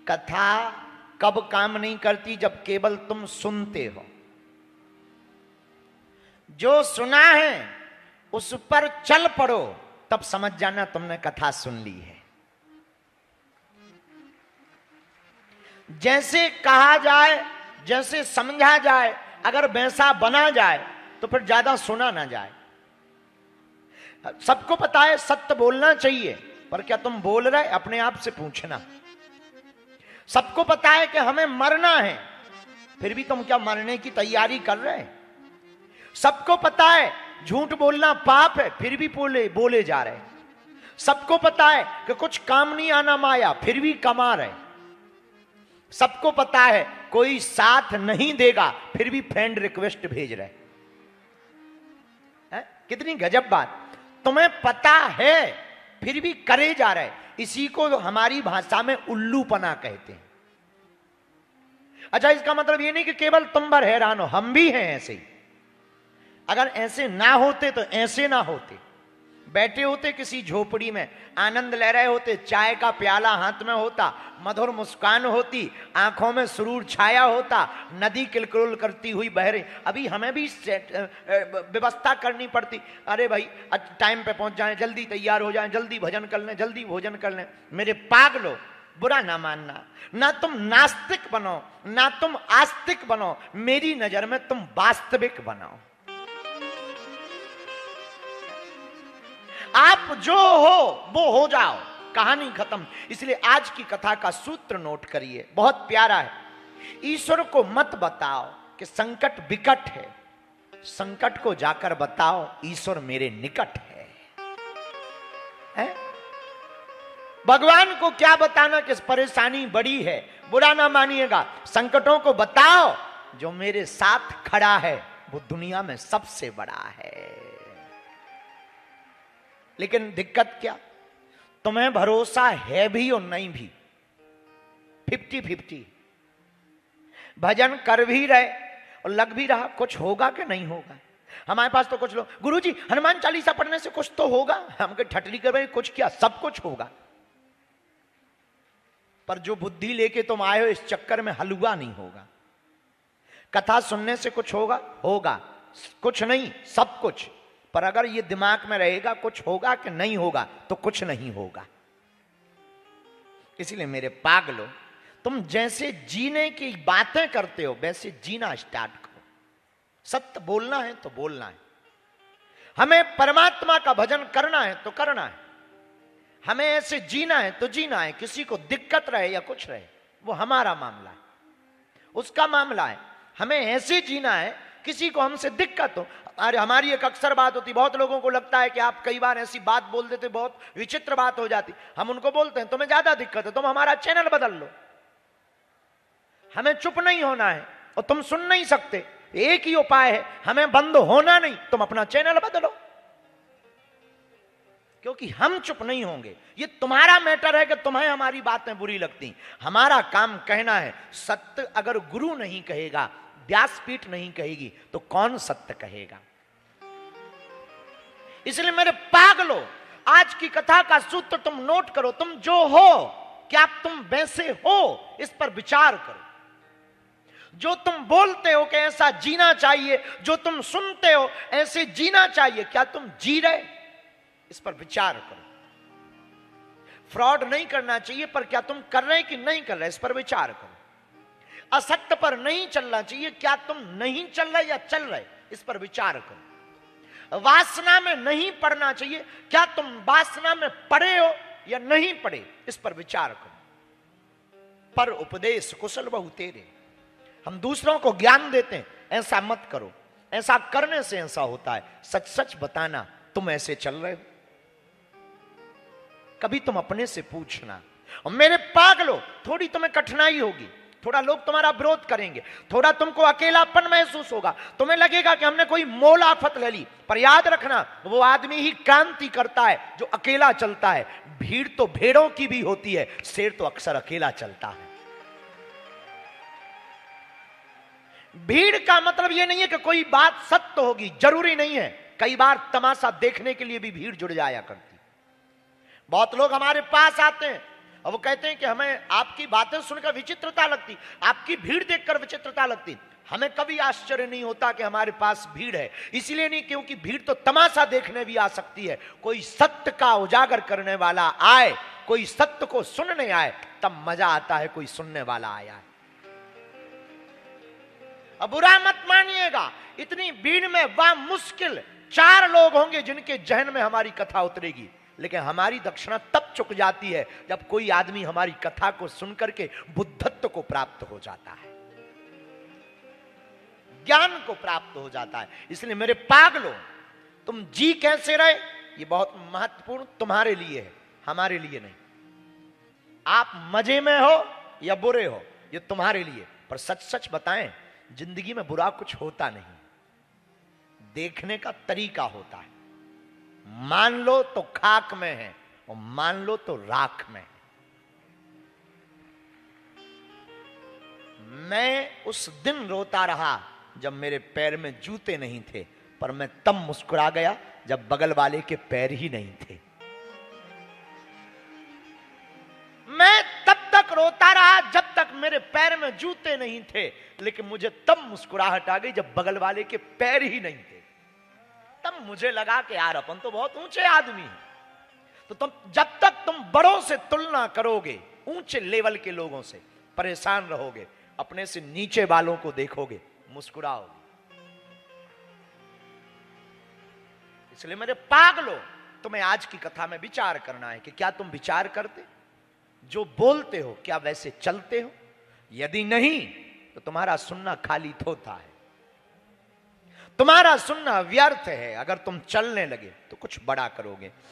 कथा कब काम नहीं करती? जब केवल तुम सुनते हो। जो सुना है उस पर चल पड़ो, तब समझ जाना तुमने कथा सुन ली है। जैसे कहा जाए, जैसे समझा जाए, अगर वैसा बना जाए तो फिर ज्यादा सुना ना जाए। सबको पता है सत्य बोलना चाहिए, पर क्या तुम बोल रहे? अपने आप से पूछना। सबको पता है कि हमें मरना है, फिर भी तुम क्या मरने की तैयारी कर रहे? सबको पता है झूठ बोलना पाप है, फिर भी बोले जा रहे। सबको पता है कि कुछ काम नहीं आना माया, फिर भी कमा रहे। सबको पता है कोई साथ नहीं देगा, फिर भी फ्रेंड रिक्वेस्ट भेज रहे हैं। कितनी गजब बात। तुम्हें पता है फिर भी करे जा रहे। इसी को हमारी भाषा में उल्लूपना कहते हैं। अच्छा, इसका मतलब ये नहीं कि केवल तुम पर हैरान हो, हम भी हैं ऐसे ही। अगर ऐसे ना होते तो ऐसे ना होते। बैठे होते किसी झोपड़ी में, आनंद ले रहे होते, चाय का प्याला हाथ में होता, मधुर मुस्कान होती, आंखों में सुरूर छाया होता, नदी किलकिल करती हुई बह रही। अभी हमें भी व्यवस्था करनी पड़ती। अरे भाई टाइम पे पहुंच जाएं, जल्दी तैयार हो जाएं, जल्दी भजन कर लें, जल्दी भोजन कर लें। मेरे पागलो, बुरा ना मानना। ना तुम नास्तिक बनो, ना तुम आस्तिक बनो, मेरी नजर में तुम वास्तविक बनाओ। आप जो हो वो हो जाओ, कहानी खत्म। इसलिए आज की कथा का सूत्र नोट करिए, बहुत प्यारा है। ईश्वर को मत बताओ कि संकट विकट है, संकट को जाकर बताओ ईश्वर मेरे निकट है? भगवान को क्या बताना कि परेशानी बड़ी है? बुरा ना मानिएगा, संकटों को बताओ जो मेरे साथ खड़ा है वो दुनिया में सबसे बड़ा है। लेकिन दिक्कत क्या? तुम्हें भरोसा है भी और नहीं भी, 50-50। भजन कर भी रहे और लग भी रहा कुछ होगा कि नहीं होगा। हमारे पास तो कुछ लोग, गुरुजी हनुमान चालीसा पढ़ने से कुछ तो होगा। हमके ठटली कर रहे, कुछ क्या, सब कुछ होगा। पर जो बुद्धि लेके तुम आए हो इस चक्कर में हलवा नहीं होगा। कथा सुनने से कुछ होगा? होगा। कुछ नहीं, सब कुछ। पर अगर ये दिमाग में रहेगा कुछ होगा कि नहीं होगा, तो कुछ नहीं होगा। इसलिए मेरे पागलो, तुम जैसे जीने की बातें करते हो वैसे जीना स्टार्ट करो। सत्य बोलना है तो बोलना है। हमें परमात्मा का भजन करना है तो करना है। हमें ऐसे जीना है तो जीना है। किसी को दिक्कत रहे या कुछ रहे वो हमारा मामला है, उसका मामला है। हमें ऐसे जीना है, किसी को हमसे दिक्कत हो। अरे हमारी एक अक्सर बात होती, बहुत लोगों को लगता है कि आप कई बार ऐसी बात बोल देते, बहुत विचित्र बात हो जाती। हम उनको बोलते हैं तुम्हें ज्यादा दिक्कत है, तुम हमारा चैनल बदल लो। हमें चुप नहीं होना है और तुम सुन नहीं सकते। एक ही उपाय है, हमें बंद होना नहीं, तुम अपना चैनल बदलो। क्योंकि हम चुप नहीं होंगे। ये तुम्हारा मैटर है कि तुम्हें हमारी बातें बुरी लगती। हमारा काम कहना है। सत्य अगर गुरु नहीं कहेगा, व्यासपीठ नहीं कहेगी, तो कौन सत्य कहेगा? इसलिए मेरे पागलो, आज की कथा का सूत्र तुम नोट करो। तुम जो हो, क्या तुम वैसे हो? इस पर विचार करो। जो तुम बोलते हो कि ऐसा जीना चाहिए, जो तुम सुनते हो ऐसे जीना चाहिए, क्या तुम जी रहे? इस पर विचार करो। फ्रॉड नहीं करना चाहिए, पर क्या तुम कर रहे कि नहीं कर रहे, इस पर विचार करो। असत्य पर नहीं चलना चाहिए, क्या तुम नहीं चल रहे या चल रहे, इस पर विचार करो। वासना में नहीं पड़ना चाहिए, क्या तुम वासना में पड़े हो या नहीं पड़े, इस पर विचार करो। पर उपदेश कुशल बहु तेरे। हम दूसरों को ज्ञान देते हैं, ऐसा मत करो, ऐसा करने से ऐसा होता है। सच सच बताना, तुम ऐसे चल रहे हो? कभी तुम अपने से पूछना। और मेरे पागलो, थोड़ी तुम्हें कठिनाई होगी, थोड़ा लोग तुम्हारा विरोध करेंगे, थोड़ा तुमको अकेलापन महसूस होगा, तुम्हें लगेगा कि हमने कोई मोल आफत ले ली। पर याद रखना, वो आदमी ही क्रांति करता है जो अकेला चलता है। भीड़ तो भेड़ों की भी होती है, शेर तो अक्सर अकेला चलता है। भीड़ का मतलब यह नहीं है कि कोई बात सत्य होगी, जरूरी नहीं है। कई बार तमाशा देखने के लिए भी भीड़ जुड़ जाया करती। बहुत लोग हमारे पास आते हैं, और वो कहते हैं कि हमें आपकी बातें सुनकर विचित्रता लगती, आपकी भीड़ देखकर विचित्रता लगती। हमें कभी आश्चर्य नहीं होता कि हमारे पास भीड़ है, इसलिए नहीं क्योंकि भीड़ तो तमाशा देखने भी आ सकती है। कोई सत्य का उजागर करने वाला आए, कोई सत्य को सुनने आए, तब मजा आता है कोई सुनने वाला आया है। अब बुरा मत मानिएगा, इतनी भीड़ में वह मुश्किल 4 लोग होंगे जिनके जहन में हमारी कथा उतरेगी, लेकिन हमारी दक्षिणा तब चुक जाती है जब कोई आदमी हमारी कथा को सुनकर के बुद्धत्व को प्राप्त हो जाता है, ज्ञान को प्राप्त हो जाता है। इसलिए मेरे पागलों, तुम जी कैसे रहे ये बहुत महत्वपूर्ण तुम्हारे लिए है, हमारे लिए नहीं। आप मजे में हो या बुरे हो ये तुम्हारे लिए, पर सच सच बताएं, जिंदगी में बुरा कुछ होता नहीं, देखने का तरीका होता है। मान लो तो खाक में है और मान लो तो राख में है। मैं उस दिन रोता रहा जब मेरे पैर में जूते नहीं थे, पर मैं तब मुस्कुरा गया जब बगल वाले के पैर ही नहीं थे। मैं तब तक रोता रहा जब तक मेरे पैर में जूते नहीं थे, लेकिन मुझे तब मुस्कुराहट आ गई जब बगल वाले के पैर ही नहीं थे। तब मुझे लगा कि यार अपन तो बहुत ऊंचे आदमी हैं। तो तुम जब तक तुम बड़ों से तुलना करोगे, ऊंचे लेवल के लोगों से, परेशान रहोगे, अपने से नीचे वालों को देखोगे, मुस्कुराओगे। इसलिए मेरे पागलों, तुम्हें आज की कथा में विचार करना है कि क्या तुम विचार करते, जो बोलते हो क्या वैसे चलते हो? यदि नहीं तो तुम्हारा सुनना खाली थोथा है, तुम्हारा सुनना व्यर्थ है। अगर तुम चलने लगे तो कुछ बड़ा करोगे।